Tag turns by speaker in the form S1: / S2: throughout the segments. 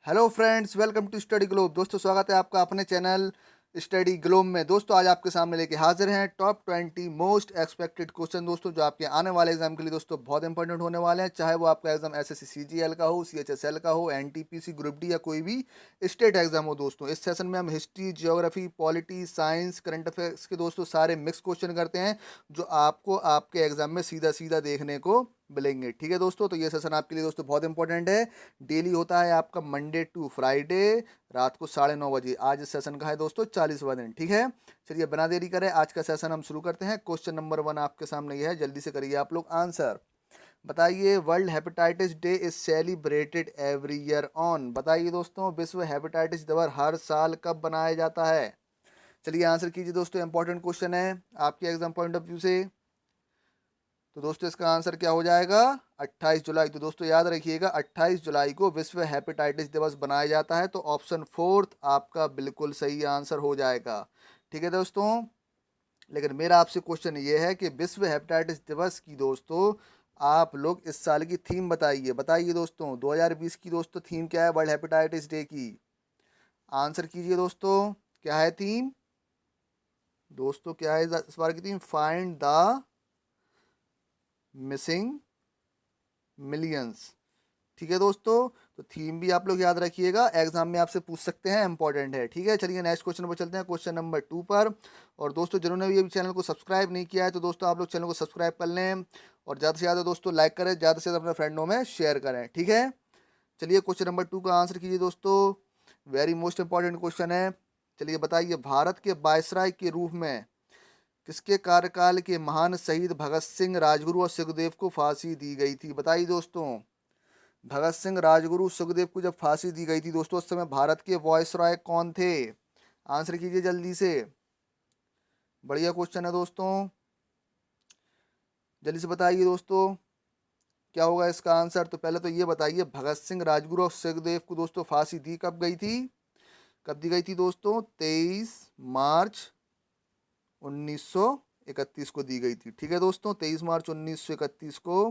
S1: Hello friends, welcome to study globe. दोस्तों, स्वागत है आपका अपने चैनल स्टडी ग्लोब में। दोस्तों, आज आपके सामने लेके हाजिर हैं टॉप 20 मोस्ट एक्सपेक्टेड क्वेश्चन दोस्तों, जो आपके आने वाले एग्जाम के लिए दोस्तों बहुत इंपॉर्टेंट होने वाले हैं। चाहे वो आपका एग्जाम एसएससी सीजीएल का हो, सीएचएसएल का हो, एनटीपीसी ग्रुप डी या कोई भी स्टेट एग्जाम हो। दोस्तों, इस सेशन में हम history, geography, polity, science, current affairs के दोस्तों सारे मिक्स क्वेश्चन करते हैं, जो आपको आपके एग्जाम में सीधा सीधा देखने को मिलेंगे। ठीक है दोस्तों, तो ये सेशन आपके लिए दोस्तों बहुत इंपॉर्टेंट है। डेली होता है आपका मंडे टू फ्राइडे रात को 9:30 बजे। आज इस सेशन का है दोस्तों 40वां दिन। ठीक है, चलिए बिना देरी करें आज का सेशन हम शुरू करते हैं। क्वेश्चन नंबर 1 आपके सामने ये है, जल्दी से करिए आप लोग आंसर। बताइए, world hepatitis day is celebrated every year on. बताइए दोस्तों, विश्व हेपेटाइटिस दिवस हर साल कब मनाया जाता है? चलिए आंसर कीजिए दोस्तों, इंपॉर्टेंट क्वेश्चन है आपके एग्जाम पॉइंट ऑफ व्यू से। तो दोस्तों, इसका आंसर क्या हो जाएगा? 28 जुलाई। तो दोस्तों याद रखिएगा, 28 जुलाई को विश्व हेपेटाइटिस दिवस मनाया जाता है। तो ऑप्शन फोर्थ आपका बिल्कुल सही आंसर हो जाएगा। ठीक है दोस्तों, लेकिन मेरा आपसे क्वेश्चन ये है कि विश्व हेपेटाइटिस दिवस की दोस्तों आप लोग इस साल की थीम बताइए। बताइए दोस्तों, 2020 की दोस्तों थीम क्या है वर्ल्ड हेपेटाइटिस डे की? आंसर कीजिए दोस्तों, क्या है थीम? दोस्तों क्या है इस बार की theme? Find the missing millions. ठीक है दोस्तों, तो थीम भी आप लोग याद रखिएगा, एग्जाम में आपसे पूछ सकते हैं, इंपॉर्टेंट है। ठीक है, चलिए नेक्स्ट क्वेश्चन पर चलते हैं, क्वेश्चन नंबर 2 पर। और दोस्तों, जिन्होंने भी अभी चैनल को सब्सक्राइब नहीं किया है, तो दोस्तों आप लोग चैनल को सब्सक्राइब कर लें और ज़्यादा से ज़्यादा दोस्तों लाइक करें, ज़्यादा से ज़्यादा अपने फ्रेंडों में शेयर करें। ठीक है, चलिए क्वेश्चन नंबर 2 का आंसर कीजिए दोस्तों, वेरी मोस्ट इंपॉर्टेंट क्वेश्चन है। चलिए बताइए, भारत के वायसराय के रूप में किसके कार्यकाल के महान शहीद भगत सिंह, राजगुरु और सुखदेव को फांसी दी गई थी? बताइए दोस्तों, भगत सिंह, राजगुरु, सुखदेव को जब फांसी दी गई थी दोस्तों, उस समय भारत के वॉयसरॉय कौन थे? आंसर कीजिए जल्दी से, बढ़िया क्वेश्चन है दोस्तों, जल्दी से बताइए दोस्तों, क्या होगा इसका आंसर? तो पहले तो ये बताइए, भगत सिंह, राजगुरु और सुखदेव को दोस्तों फांसी दी कब गई थी? कब दी गई थी दोस्तों? 23 मार्च 1931 को दी गई थी। ठीक है दोस्तों, 23 मार्च 1931 को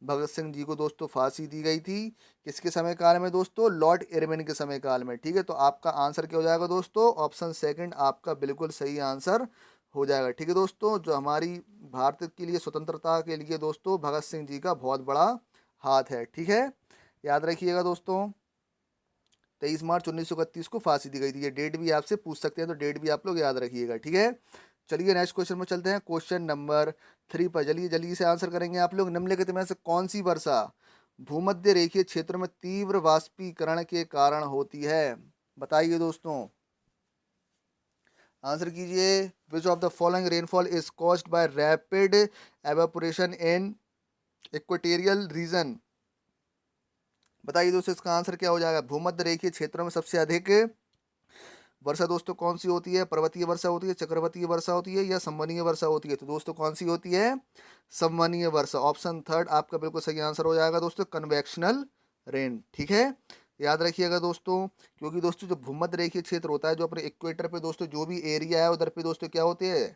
S1: भगत सिंह जी को दोस्तों फांसी दी गई थी। किसके समय काल में दोस्तों? लॉर्ड इरविन के समय काल में। ठीक है, तो आपका आंसर क्या हो जाएगा दोस्तों? ऑप्शन सेकंड आपका बिल्कुल सही आंसर हो जाएगा। ठीक है दोस्तों, जो हमारी भारत के लिए स्वतंत्रता के लिए दोस्तों भगत सिंह जी का बहुत बड़ा हाथ है। ठीक है, याद रखिएगा दोस्तों, 23 मार्च 1931 को फांसी दी गई थी। ये डेट भी आपसे पूछ सकते हैं, तो डेट भी आप लोग याद रखिएगा। ठीक है, चलिए नेक्स्ट क्वेश्चन में चलते हैं, क्वेश्चन नंबर 3 पर। जल्दी जल्दी से आंसर करेंगे आप लोग। निम्नलिखित में से कौन सी वर्षा भूमध्य रेखीय क्षेत्र में तीव्र वाष्पीकरण के कारण होती है? बताइए दोस्तों, आंसर कीजिए। Which of the following rainfall is caused by rapid evaporation in equatorial region? बताइए दोस्तों, इसका आंसर क्या हो जाएगा? भूमध्य रेखीय क्षेत्रों में सबसे अधिक वर्षा दोस्तों कौन सी होती है? पर्वतीय वर्षा होती है, चक्रवातीय वर्षा होती है, या संवहनीय वर्षा होती है? तो दोस्तों कौन सी होती है? संवहनीय वर्षा। ऑप्शन थर्ड आपका बिल्कुल सही आंसर हो जाएगा दोस्तों, कन्वेक्शनल रेन। ठीक है, याद रखिएगा दोस्तों, क्योंकि दोस्तों जो भूमध्य रेखीय क्षेत्र होता है, जो अपने इक्वेटर पे दोस्तों जो भी एरिया है उधर पे दोस्तों क्या होते हैं?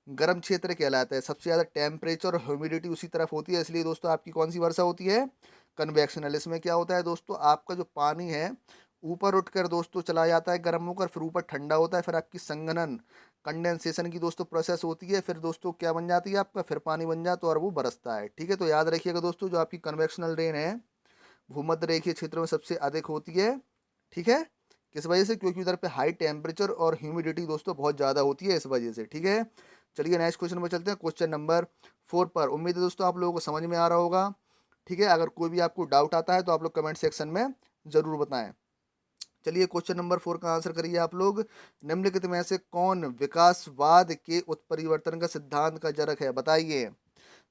S1: गर्म क्षेत्र कहलाता है। सबसे ज़्यादा टेम्परेचर और ह्यूमिडिटी उसी तरफ होती है, इसलिए दोस्तों आपकी कौन सी वर्षा होती है? कन्वेक्शनल। इसमें क्या होता है दोस्तों, आपका जो पानी है ऊपर उठकर दोस्तों चला जाता है गर्म होकर, फिर ऊपर ठंडा होता है, फिर आपकी संघनन कंडेंसेशन की दोस्तों प्रोसेस होती है, फिर दोस्तों क्या बन जाती है आपका? फिर पानी बन जाता है और वो बरसता है। ठीक है, तो याद रखिएगा दोस्तों, जो आपकी कन्वेक्शनल रेन है भूमध्य रेखीय क्षेत्र में सबसे अधिक होती है। ठीक है, किस वजह से? क्योंकि उधर पे हाई टेम्परेचर और ह्यूमिडिटी दोस्तों बहुत ज़्यादा होती है, इस वजह से। ठीक है, चलिए नेक्स्ट क्वेश्चन पर चलते हैं, क्वेश्चन नंबर 4 पर। उम्मीद है दोस्तों आप लोगों को समझ में आ रहा होगा। ठीक है, अगर कोई भी आपको डाउट आता है तो आप लोग कमेंट सेक्शन में ज़रूर बताएं। चलिए क्वेश्चन नंबर 4 का आंसर करिए आप लोग। निम्नलिखित में से कौन विकासवाद के उत्परिवर्तन का सिद्धांत का जनक है? बताइए,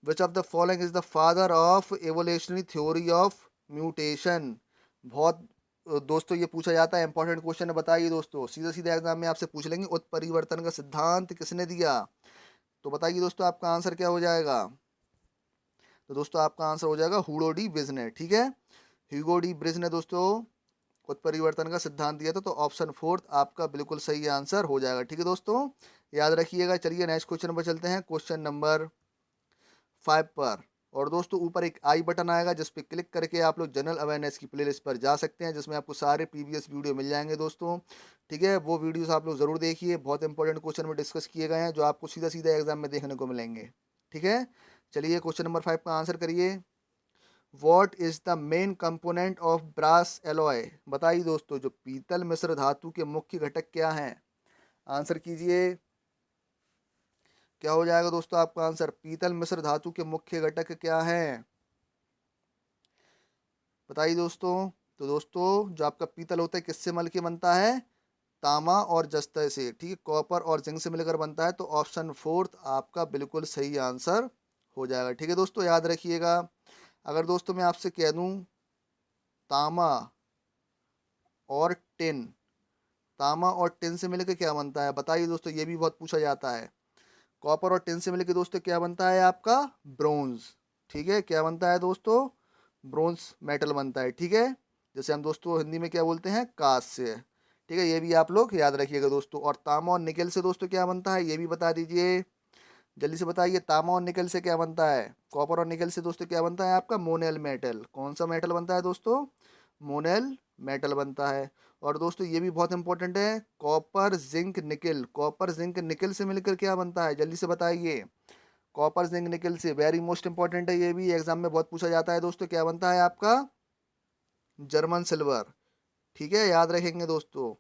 S1: which of the following is the father of evolutionary theory of mutation? बहुत दोस्तों ये पूछा जाता है, इंपॉर्टेंट क्वेश्चन है। बताइए दोस्तों, सीधा सीधा एग्जाम में आपसे पूछ लेंगे, उत्परिवर्तन का सिद्धांत किसने दिया? तो बताइए दोस्तों, आपका आंसर क्या हो जाएगा? तो दोस्तों आपका आंसर हो जाएगा हुगो डी ब्रिज ने। ठीक है, ह्यूगो डी ब्रिज ने दोस्तों उत्परिवर्तन का सिद्धांत दिया था। तो ऑप्शन फोर्थ आपका बिल्कुल सही आंसर हो जाएगा। ठीक है दोस्तों, याद रखिएगा। चलिए नेक्स्ट क्वेश्चन पर चलते हैं, क्वेश्चन नंबर 5 पर। और दोस्तों ऊपर एक आई बटन आएगा जिस पे क्लिक करके आप लोग जनरल अवेयरनेस की प्लेलिस्ट पर जा सकते हैं, जिसमें आपको सारे प्रीवियस वीडियो मिल जाएंगे दोस्तों। ठीक है, वो वीडियोस आप लोग ज़रूर देखिए, बहुत इंपॉर्टेंट क्वेश्चन में डिस्कस किए गए हैं जो आपको सीधा सीधा एग्जाम में देखने को मिलेंगे। ठीक है, चलिए क्वेश्चन नंबर 5 का आंसर करिए। What is the main component of brass alloy? बताइए दोस्तों, जो पीतल मिश्र धातु के मुख्य घटक क्या हैं? आंसर कीजिए, क्या हो जाएगा दोस्तों आपका आंसर? पीतल मिश्र धातु के मुख्य घटक क्या हैं? बताइए दोस्तों। तो दोस्तों जो आपका पीतल होता है किससे मिल के बनता है? तांबा और जस्ता से। ठीक है, कॉपर और जिंक से मिलकर बनता है, तो ऑप्शन फोर्थ आपका बिल्कुल सही आंसर हो जाएगा। ठीक है दोस्तों, याद रखिएगा। अगर दोस्तों मैं आपसे कह दूं तांबा और टिन, तांबा और टिन से मिलकर क्या बनता है? बताइए दोस्तों, ये भी बहुत पूछा जाता है। कॉपर और टिन से मिलकर दोस्तों क्या बनता है आपका? ब्रोंज। ठीक है, क्या बनता है दोस्तों? ब्रोंज मेटल बनता है। ठीक है, जैसे हम दोस्तों हिंदी में क्या बोलते हैं? कांस्य। ठीक है, ये भी आप लोग याद रखिएगा दोस्तों। और तांबा और निकेल से दोस्तों क्या बनता है? ये भी बता दीजिए, जल्दी से बताइए। तांबा और निकेल से क्या बनता है? कॉपर और निकेल से दोस्तों क्या बनता है आपका? Monel metal. कौन सा मेटल बनता है दोस्तों? मोनेल मेटल बनता है। और दोस्तों ये भी बहुत इंपॉर्टेंट है, copper zinc nickel. Copper zinc nickel से मिलकर क्या बनता है? जल्दी से बताइए। कॉपर जिंक निकेल से, वेरी मोस्ट इंपॉर्टेंट है, ये भी एग्जाम में बहुत पूछा जाता है दोस्तों। क्या बनता है आपका? German silver. ठीक है, याद रखेंगे दोस्तों।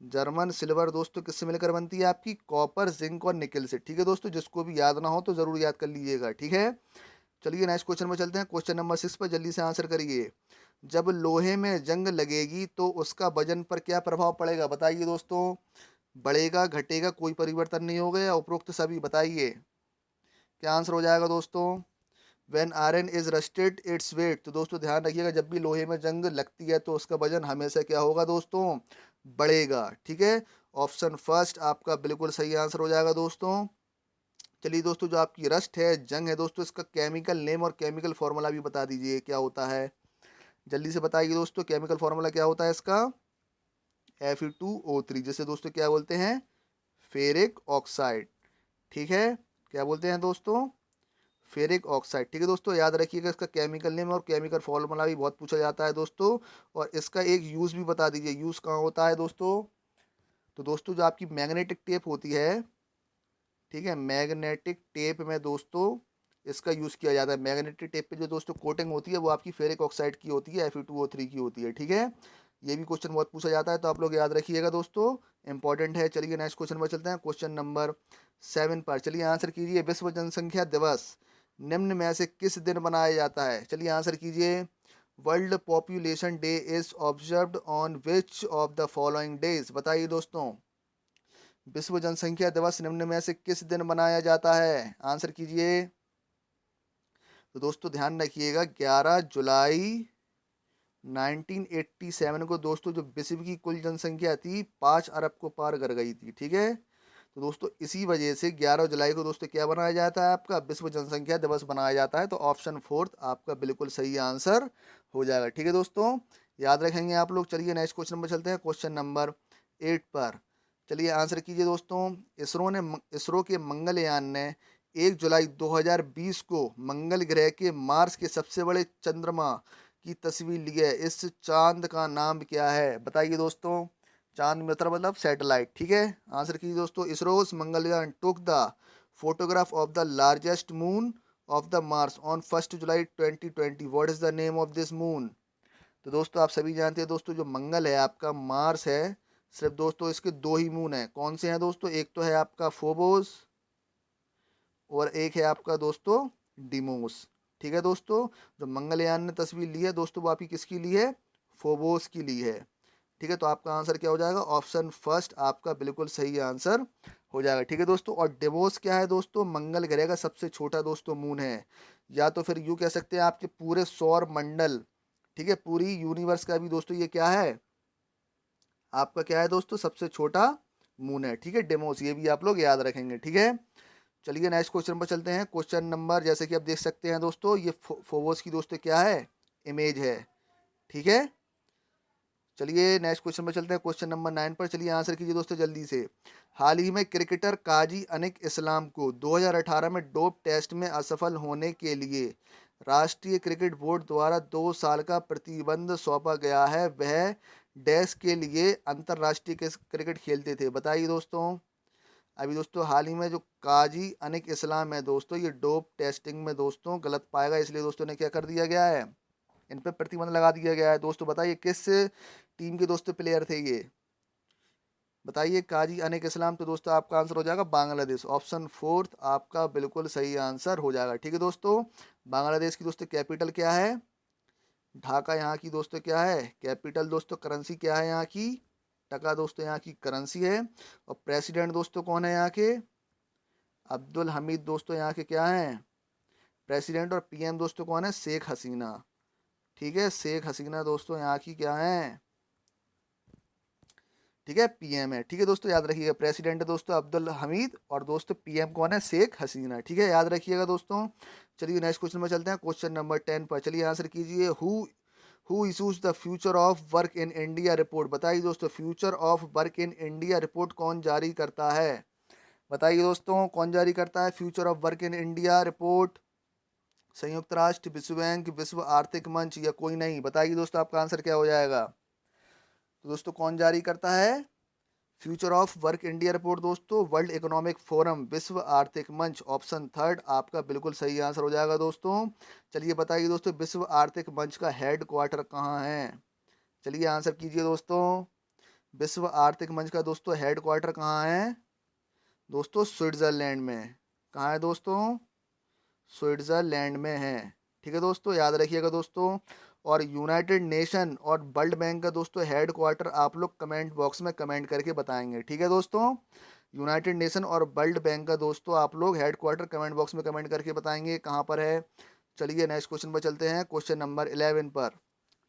S1: जर्मन सिल्वर दोस्तों किससे मिलकर बनती है आपकी? कॉपर जिंक और निकेल से। ठीक है दोस्तों, जिसको भी याद ना हो तो जरूर याद कर लीजिएगा। ठीक है, चलिए नेक्स्ट क्वेश्चन में चलते हैं। क्वेश्चन नंबर 6 पर जल्दी से आंसर करिए। जब लोहे में जंग लगेगी तो उसका वजन पर क्या प्रभाव पड़ेगा? बताइए दोस्तों। बढ़ेगा, घटेगा, कोई परिवर्तन नहीं होगा या उपरोक्त सभी? बताइए, क्या आंसर हो जाएगा दोस्तों? When iron is rusted its weight. तो दोस्तों ध्यान रखिएगा, जब भी लोहे में जंग लगती है तो उसका वजन हमेशा क्या होगा दोस्तों? बढ़ेगा। ठीक है, ऑप्शन फर्स्ट आपका बिल्कुल सही आंसर हो जाएगा दोस्तों। चलिए दोस्तों, जो आपकी रस्ट है, जंग है दोस्तों, इसका केमिकल नेम और केमिकल फॉर्मूला भी बता दीजिए, क्या होता है? जल्दी से बताइए दोस्तों, केमिकल फॉर्मूला क्या होता है इसका? Fe2O3, जिसे दोस्तों क्या बोलते हैं? Ferric oxide. ठीक है, क्या बोलते हैं दोस्तों? Ferric oxide. ठीक है दोस्तों, याद रखिएगा, इसका केमिकल नेम और केमिकल फॉर्मूला भी बहुत पूछा जाता है दोस्तों। और इसका एक यूज भी बता दीजिए, यूज कहाँ होता है दोस्तों? तो दोस्तों जो आपकी मैग्नेटिक टेप होती है, ठीक है, मैग्नेटिक टेप में दोस्तों इसका यूज़ किया जाता है। मैग्नेटिक टेप पे जो दोस्तों कोटिंग होती है वो आपकी फेरिक ऑक्साइड की होती है, Fe2O3 की होती है। ठीक है, ये भी क्वेश्चन बहुत पूछा जाता है, तो आप लोग याद रखिएगा दोस्तों, इंपॉर्टेंट है। चलिए नेक्स्ट क्वेश्चन पर चलते हैं, क्वेश्चन नंबर 7 पर। चलिए आंसर कीजिए। विश्व जनसंख्या दिवस निम्न में से किस दिन मनाया जाता है? चलिए आंसर कीजिए। World population day is observed on which of the following days? बताइए दोस्तों, विश्व जनसंख्या दिवस निम्न में से किस दिन मनाया जाता है? आंसर कीजिए। तो दोस्तों ध्यान रखिएगा, 11 जुलाई 1987 को दोस्तों जो विश्व की कुल जनसंख्या थी 5 अरब को पार कर गई थी। ठीक है, तो दोस्तों इसी वजह से 11 जुलाई को दोस्तों क्या बनाया जाता है आपका? विश्व जनसंख्या दिवस बनाया जाता है। तो ऑप्शन फोर्थ आपका बिल्कुल सही आंसर हो जाएगा। ठीक है दोस्तों, याद रखेंगे आप लोग। चलिए नेक्स्ट क्वेश्चन पर चलते हैं, क्वेश्चन नंबर 8 पर। चलिए आंसर कीजिए दोस्तों। इसरो के मंगलयान ने 1 जुलाई 2020 को मंगल ग्रह के मार्स के सबसे बड़े चंद्रमा की तस्वीर ली है। इस चांद का नाम क्या है? बताइए दोस्तों। चांद मतलब सैटेलाइट। ठीक है, आंसर कीजिए दोस्तों। इसरोस Mangalyaan took the photograph of the largest moon of the Mars on 1 July 2020। What is the name of this moon? तो दोस्तों आप सभी जानते हैं दोस्तों, जो मंगल है आपका, मार्स है, सिर्फ दोस्तों इसके दो ही मून हैं। कौन से हैं दोस्तों? एक तो है आपका फोबोस और एक है आपका दोस्तों डिमोस। ठीक है दोस्तों, जो मंगलयान ने तस्वीर ली है दोस्तों वो आपकी किसकी ली है? फोबोस की ली है। ठीक है, तो आपका आंसर क्या हो जाएगा? ऑप्शन फर्स्ट आपका बिल्कुल सही आंसर हो जाएगा। ठीक है दोस्तों, और डिमोस क्या है दोस्तों? मंगल ग्रह का सबसे छोटा दोस्तों मून है, या तो फिर यूँ कह सकते हैं आपके पूरे सौर मंडल, ठीक है, पूरी यूनिवर्स का भी दोस्तों ये क्या है आपका? क्या है दोस्तों? सबसे छोटा मून है। ठीक है, डेमोस, ये भी आप लोग याद रखेंगे। ठीक है, चलिए नेक्स्ट क्वेश्चन पर चलते हैं। क्वेश्चन नंबर, जैसे कि आप देख सकते हैं दोस्तों, ये फोबोस की दोस्तों क्या है? इमेज है। ठीक है, चलिए नेक्स्ट क्वेश्चन में चलते हैं, क्वेश्चन नंबर 9 पर। चलिए आंसर कीजिए दोस्तों जल्दी से। हाल ही में क्रिकेटर काजी अनिक इस्लाम को 2018 में डोप टेस्ट में असफल होने के लिए राष्ट्रीय क्रिकेट बोर्ड द्वारा 2 साल का प्रतिबंध सौंपा गया है। वह डैश के लिए अंतर्राष्ट्रीय क्रिकेट खेलते थे, बताइए दोस्तों। अभी दोस्तों हाल ही में जो काजी अनिक इस्लाम है दोस्तों, ये डोप टेस्टिंग में दोस्तों गलत पाएगा, इसलिए दोस्तों ने क्या कर दिया गया है, इन पे प्रतिबंध लगा दिया गया है। दोस्तों बताइए किस टीम के दोस्तों प्लेयर थे ये, बताइए। काजी अनिक इस्लाम, तो दोस्तों आपका आंसर हो जाएगा बांग्लादेश। ऑप्शन फोर्थ आपका बिल्कुल सही आंसर हो जाएगा। ठीक है दोस्तों, बांग्लादेश की दोस्तों कैपिटल क्या है, ढाका यहाँ की दोस्तों क्या है कैपिटल। दोस्तों करेंसी क्या है यहाँ की, टका दोस्तों यहाँ की करेंसी है। और प्रेसिडेंट दोस्तों कौन है यहाँ के, अब्दुल हमीद दोस्तों यहाँ के क्या हैं प्रेसिडेंट। और पीएम दोस्तों कौन है, शेख हसीना। ठीक है, शेख हसीना दोस्तों यहाँ की क्या है, ठीक है, पीएम है। ठीक है दोस्तों, याद रखिएगा, प्रेसिडेंट है दोस्तों अब्दुल हमीद, और दोस्तों पीएम कौन है, शेख हसीना। ठीक है, याद रखिएगा दोस्तों। चलिए नेक्स्ट क्वेश्चन में चलते हैं, क्वेश्चन नंबर 10 पर। चलिए आंसर कीजिए। Who issues the future of work in India report, बताइए दोस्तों। Future of work in India report कौन जारी करता है, बताइए दोस्तों, कौन जारी करता है future of work in India report. संयुक्त राष्ट्र, विश्व बैंक, विश्व आर्थिक मंच, या कोई नहीं, बताइए दोस्तों आपका आंसर क्या हो जाएगा। तो दोस्तों कौन जारी करता है future of work India report, दोस्तों वर्ल्ड इकोनॉमिक फोरम, विश्व आर्थिक मंच। ऑप्शन थर्ड आपका बिल्कुल सही आंसर हो जाएगा दोस्तों। चलिए बताइए दोस्तों, विश्व आर्थिक मंच का हेड क्वार्टर कहाँ है, चलिए आंसर कीजिए दोस्तों। विश्व आर्थिक मंच का दोस्तों हेड क्वार्टर कहाँ है, दोस्तों स्विट्जरलैंड में। कहाँ है दोस्तों, स्विट्जरलैंड में है। ठीक है दोस्तों, याद रखिएगा दोस्तों। और यूनाइटेड नेशन और वर्ल्ड बैंक का दोस्तों हेड क्वार्टर आप लोग कमेंट बॉक्स में कमेंट करके बताएंगे। ठीक है दोस्तों, यूनाइटेड नेशन और वर्ल्ड बैंक का दोस्तों आप लोग हेड क्वार्टर कमेंट बॉक्स में कमेंट करके बताएंगे कहाँ पर है। चलिए नेक्स्ट क्वेश्चन पर चलते हैं, क्वेश्चन नंबर 11 पर।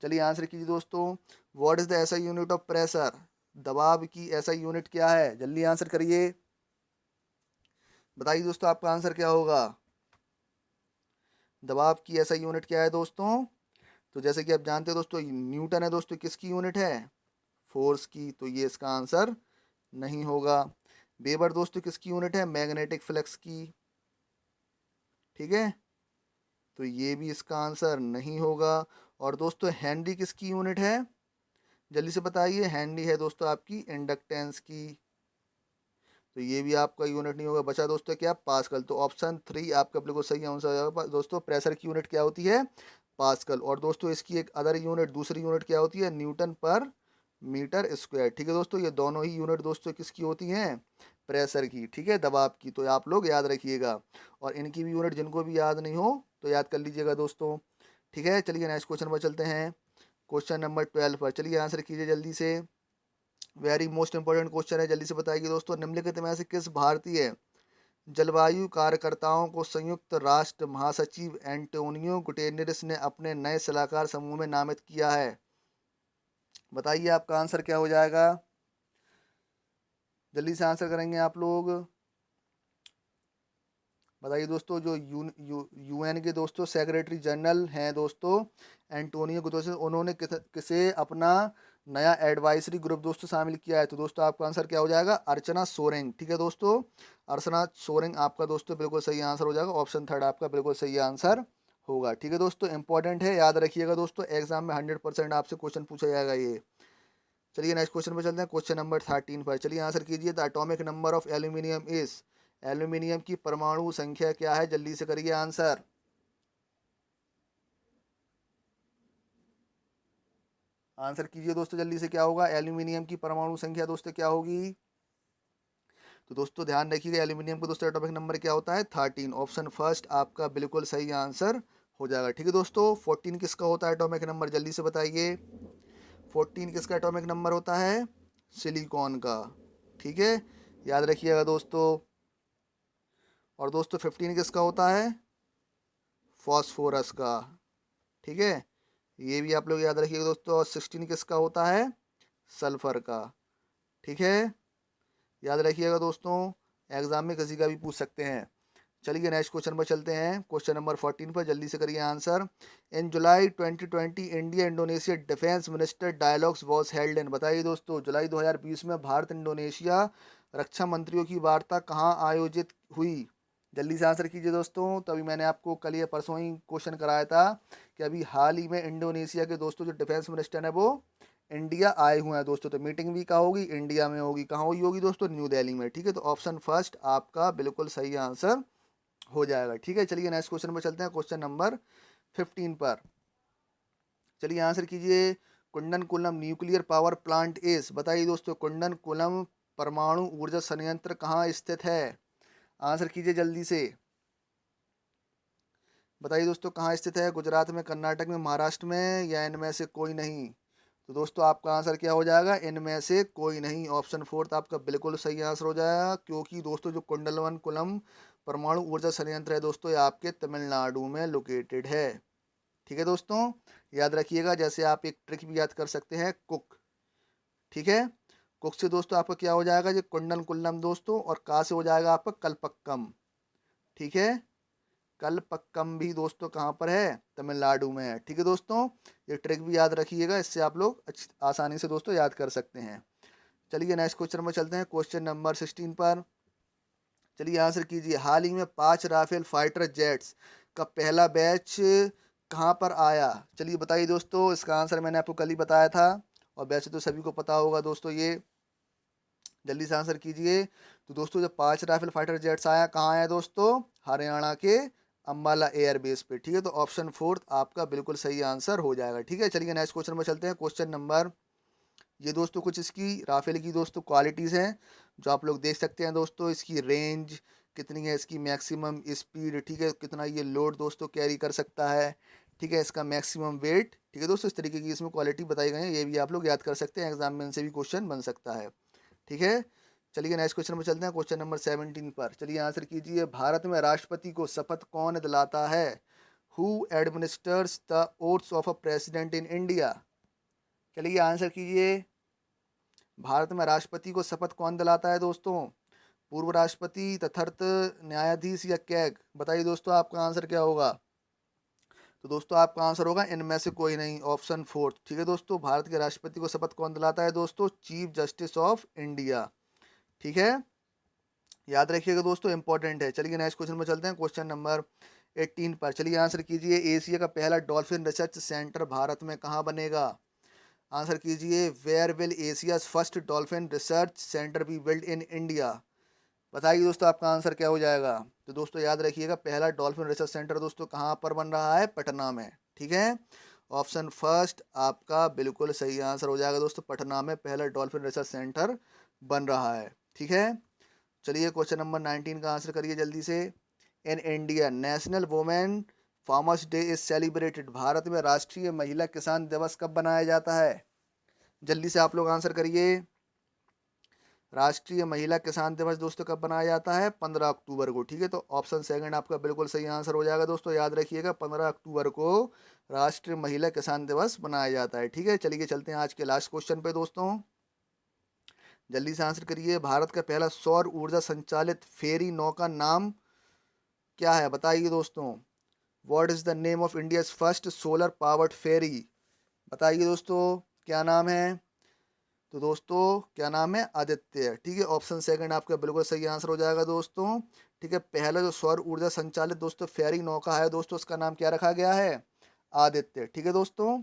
S1: चलिए आंसर कीजिए दोस्तों। व्हाट इज द ऐसा यूनिट ऑफ प्रेशर, दबाव की ऐसा यूनिट क्या है, जल्दी आंसर करिए, बताइए दोस्तों आपका आंसर क्या होगा। दबाव की ऐसा यूनिट क्या है दोस्तों, तो जैसे कि आप जानते हो दोस्तों, न्यूटन है दोस्तों, किसकी यूनिट है, फोर्स की, तो ये इसका आंसर नहीं होगा। वेबर दोस्तों किसकी यूनिट है, मैग्नेटिक फ्लक्स की। ठीक है, तो ये भी इसका आंसर नहीं होगा। और दोस्तों हेनरी किसकी यूनिट है, जल्दी से बताइए। हेनरी है दोस्तों आपकी इंडक्टेंस की, तो ये भी आपका यूनिट नहीं होगा। बचा दोस्तों क्या, पास्कल। तो ऑप्शन 3 आपका बिल्कुल सही आंसर हो जाएगा दोस्तों। प्रेशर की यूनिट क्या होती है, पास्कल। और दोस्तों इसकी एक अदर यूनिट, दूसरी यूनिट क्या होती है, न्यूटन पर मीटर स्क्वायर। ठीक है दोस्तों, ये दोनों ही यूनिट दोस्तों किसकी होती हैं, प्रेशर की, ठीक है, दबाव की। तो आप लोग याद रखिएगा, और इनकी भी यूनिट जिनको भी याद नहीं हो तो याद कर लीजिएगा दोस्तों। ठीक है, चलिए नेक्स्ट क्वेश्चन पर चलते हैं, क्वेश्चन नंबर 12 पर। चलिए आंसर कीजिए जल्दी से, वेरी मोस्ट इंपॉर्टेंट क्वेश्चन है, जल्दी से बताइए दोस्तों। निम्नलिखित में से किस भारतीय जलवायु कार्यकर्ताओं को संयुक्त राष्ट्र महासचिव एंटोनियो गुटेरेस ने अपने नए सलाहकार समूह में नामित किया है, बताइए आपका आंसर क्या हो जाएगा, जल्दी से आंसर करेंगे आप लोग, बताइए दोस्तों। जो यूएन के दोस्तों सेक्रेटरी जनरल हैं दोस्तों एंटोनियो गुतेरेस, उन्होंने किसे अपना नया एडवाइजरी ग्रुप दोस्तों शामिल किया है, तो दोस्तों आपका आंसर क्या हो जाएगा, अर्चना सोरेंग। ठीक है दोस्तों, अर्चना सोरेंग आपका दोस्तों बिल्कुल सही आंसर हो जाएगा। ऑप्शन थर्ड आपका बिल्कुल सही आंसर होगा। ठीक है दोस्तों, इंपॉर्टेंट है, याद रखिएगा दोस्तों, एग्जाम में 100% आपसे क्वेश्चन पूछा जाएगा ये। चलिए नेक्स्ट क्वेश्चन पर चलते हैं, क्वेश्चन नंबर 13 पर। चलिए आंसर कीजिए। The atomic number of aluminium is, aluminium की परमाणु संख्या क्या है, जल्दी से करिए आंसर, आंसर कीजिए दोस्तों जल्दी से, क्या होगा एल्यूमिनियम की परमाणु संख्या दोस्तों क्या होगी। तो दोस्तों ध्यान रखिएगा, एल्यूमिनियम का दोस्तों एटॉमिक नंबर क्या होता है, 13। ऑप्शन फर्स्ट आपका बिल्कुल सही आंसर हो जाएगा। ठीक है दोस्तों, 14 किसका होता है एटॉमिक नंबर, जल्दी से बताइए। 14 किसका एटॉमिक नंबर होता है, सिलिकॉन का। ठीक है, याद रखिएगा दोस्तों। और दोस्तों 15 किसका होता है, फॉस्फोरस का। ठीक है, ये भी आप लोग याद रखिएगा दोस्तों। और 16 किसका होता है, सल्फर का। ठीक है, याद रखिएगा दोस्तों, एग्जाम में किसी का भी पूछ सकते हैं। चलिए नेक्स्ट क्वेश्चन पर चलते हैं, क्वेश्चन नंबर 14 पर जल्दी से करिए answer. In July 2020 India Indonesia defence minister dialogues was held in, बताइए दोस्तों जुलाई 2020 में भारत इंडोनेशिया रक्षा मंत्रियों की वार्ता कहाँ आयोजित हुई? जल्दी से आंसर कीजिए दोस्तों। तो अभी मैंने आपको कल या परसों ही क्वेश्चन कराया था कि अभी हाल ही में इंडोनेशिया के दोस्तों जो डिफेंस मिनिस्टर है वो इंडिया आए हुए हैं दोस्तों। तो मीटिंग भी कहाँ होगी? इंडिया में होगी। कहाँ हुई होगी दोस्तों? न्यू दिल्ली में। ठीक है, तो ऑप्शन फर्स्ट आपका बिल्कुल सही आंसर हो जाएगा। ठीक है, चलिए नेक्स्ट क्वेश्चन पर चलते हैं, क्वेश्चन नंबर 15 पर। चलिए आंसर कीजिए। कुंडनकुलम न्यूक्लियर पावर प्लांट इज, बताइए दोस्तों कुंडनकुलम परमाणु ऊर्जा संयंत्र कहाँ स्थित है? आंसर कीजिए जल्दी से, बताइए दोस्तों कहाँ स्थित है? गुजरात में, कर्नाटक में, महाराष्ट्र में, या इनमें से कोई नहीं? तो दोस्तों आपका आंसर क्या हो जाएगा? इनमें से कोई नहीं। ऑप्शन फोर्थ आपका बिल्कुल सही आंसर हो जाएगा, क्योंकि दोस्तों जो कुंडलवन कुलम परमाणु ऊर्जा संयंत्र है दोस्तों, ये आपके तमिलनाडु में लोकेटेड है। ठीक है दोस्तों, याद रखिएगा। जैसे आप एक ट्रिक भी याद कर सकते हैं, कुक। ठीक है, कुक से दोस्तों आपका क्या हो जाएगा? जो कुंडन कुल्लम दोस्तों, और का से हो जाएगा आपका कलपक्कम। ठीक है, कलपक्कम भी दोस्तों कहाँ पर है? तमिलनाडु में है। ठीक है दोस्तों, ये ट्रिक भी याद रखिएगा, इससे आप लोग आसानी से दोस्तों याद कर सकते हैं। चलिए नेक्स्ट क्वेश्चन में चलते हैं, क्वेश्चन नंबर 16 पर। चलिए आंसर कीजिए। हाल ही में 5 राफेल फाइटर जेट्स का पहला बैच कहाँ पर आया? चलिए बताइए दोस्तों, इसका आंसर मैंने आपको कल ही बताया था, और वैसे तो सभी को पता होगा दोस्तों ये। जल्दी से आंसर कीजिए। तो दोस्तों जब 5 राफेल फाइटर जेट्स आया, कहाँ आया दोस्तों? हरियाणा के अम्बाला एयरबेस पे। ठीक है, तो ऑप्शन फोर्थ आपका बिल्कुल सही आंसर हो जाएगा। ठीक है, चलिए नेक्स्ट क्वेश्चन में चलते हैं, क्वेश्चन नंबर, ये दोस्तों कुछ इसकी राफेल की दोस्तों क्वालिटीज़ हैं जो आप लोग देख सकते हैं दोस्तों। इसकी रेंज कितनी है, इसकी मैक्सिमम स्पीड, ठीक है, कितना ये लोड दोस्तों कैरी कर सकता है, ठीक है, इसका मैक्सिमम वेट। ठीक है दोस्तों, इस तरीके की इसमें क्वालिटी बताई गई है, ये भी आप लोग याद कर सकते हैं, एग्जाम में इनसे भी क्वेश्चन बन सकता है। ठीक है, चलिए नेक्स्ट क्वेश्चन में चलते हैं, क्वेश्चन नंबर 17 पर। चलिए आंसर कीजिए। भारत में राष्ट्रपति को शपथ कौन दिलाता है? Who administers the oaths of a president in India? चलिए आंसर कीजिए। भारत में राष्ट्रपति को शपथ कौन दिलाता है दोस्तों? पूर्व राष्ट्रपति, तथार्थ न्यायाधीश, या कैग? बताइए दोस्तों आपका आंसर क्या होगा? तो दोस्तों आपका आंसर होगा इनमें से कोई नहीं, ऑप्शन फोर्थ। ठीक है दोस्तों, भारत के राष्ट्रपति को शपथ कौन दिलाता है दोस्तों? Chief justice of India. ठीक है, याद रखिएगा दोस्तों, इंपॉर्टेंट है। चलिए नेक्स्ट क्वेश्चन में चलते हैं, क्वेश्चन नंबर 18 पर। चलिए आंसर कीजिए। एशिया का पहला डॉल्फिन रिसर्च सेंटर भारत में कहाँ बनेगा? आंसर कीजिए। Where will Asia's first dolphin research centre be build in India? बताइए दोस्तों आपका आंसर क्या हो जाएगा? तो दोस्तों याद रखिएगा, पहला डॉल्फिन रिसर्च सेंटर दोस्तों कहाँ पर बन रहा है? पटना में। ठीक है, ऑप्शन फर्स्ट आपका बिल्कुल सही आंसर हो जाएगा दोस्तों, पटना में पहला डॉल्फिन रिसर्च सेंटर बन रहा है। ठीक है, चलिए क्वेश्चन नंबर 19 का आंसर करिए जल्दी से। In India national women farmers day is celebrated, Bharat में राष्ट्रीय महिला किसान दिवस कब बनाया जाता है? जल्दी से आप लोग आंसर करिए। राष्ट्रीय महिला किसान दिवस दोस्तों कब बनाया जाता है? 15 अक्टूबर को। ठीक है, तो ऑप्शन सेकंड आपका बिल्कुल सही आंसर हो जाएगा दोस्तों, याद रखिएगा 15 अक्टूबर को राष्ट्रीय महिला किसान दिवस बनाया जाता है। ठीक है, चलिए चलते हैं आज के लास्ट क्वेश्चन पे दोस्तों, जल्दी से आंसर करिए। भारत का पहला सौर ऊर्जा संचालित फेरी नौका नाम क्या है? बताइए दोस्तों। What is the name of India's first solar powered ferry? बताइए दोस्तों क्या नाम है? तो दोस्तों क्या नाम है? आदित्य। ठीक है, ऑप्शन सेकंड आपका बिल्कुल सही आंसर हो जाएगा दोस्तों। ठीक है, पहला जो सौर ऊर्जा संचालित दोस्तों फेरी नौका है दोस्तों, उसका नाम क्या रखा गया है? आदित्य। ठीक है दोस्तों,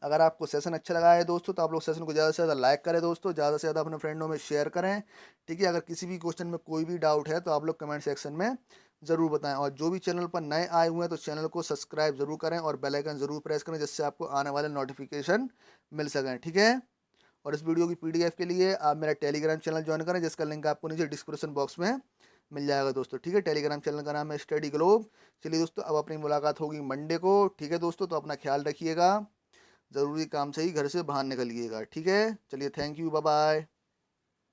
S1: अगर आपको सेशन अच्छा लगा है दोस्तों, तो आप लोग सेशन को ज़्यादा से ज़्यादा लाइक करें दोस्तों, ज़्यादा से ज़्यादा अपने फ्रेंडों में शेयर करें। ठीक है, अगर किसी भी क्वेश्चन में कोई भी डाउट है तो आप लोग कमेंट सेक्शन में ज़रूर बताएं, और जो भी चैनल पर नए आए हुए हैं तो चैनल को सब्सक्राइब ज़रूर करें और बेल आइकन ज़रूर प्रेस करें, जिससे आपको आने वाले नोटिफिकेशन मिल सकें। ठीक है, और इस वीडियो की पीडीएफ के लिए आप मेरा टेलीग्राम चैनल ज्वाइन करें, जिसका लिंक आपको नीचे डिस्क्रिप्शन बॉक्स में मिल जाएगा दोस्तों। ठीक है, टेलीग्राम चैनल का नाम है स्टडी ग्लोब। चलिए दोस्तों, अब अपनी मुलाकात होगी मंडे को। ठीक है दोस्तों, तो अपना ख्याल रखिएगा, ज़रूरी काम से ही घर से बाहर निकलिएगा। ठीक है, चलिए थैंक यू, बाय बाय।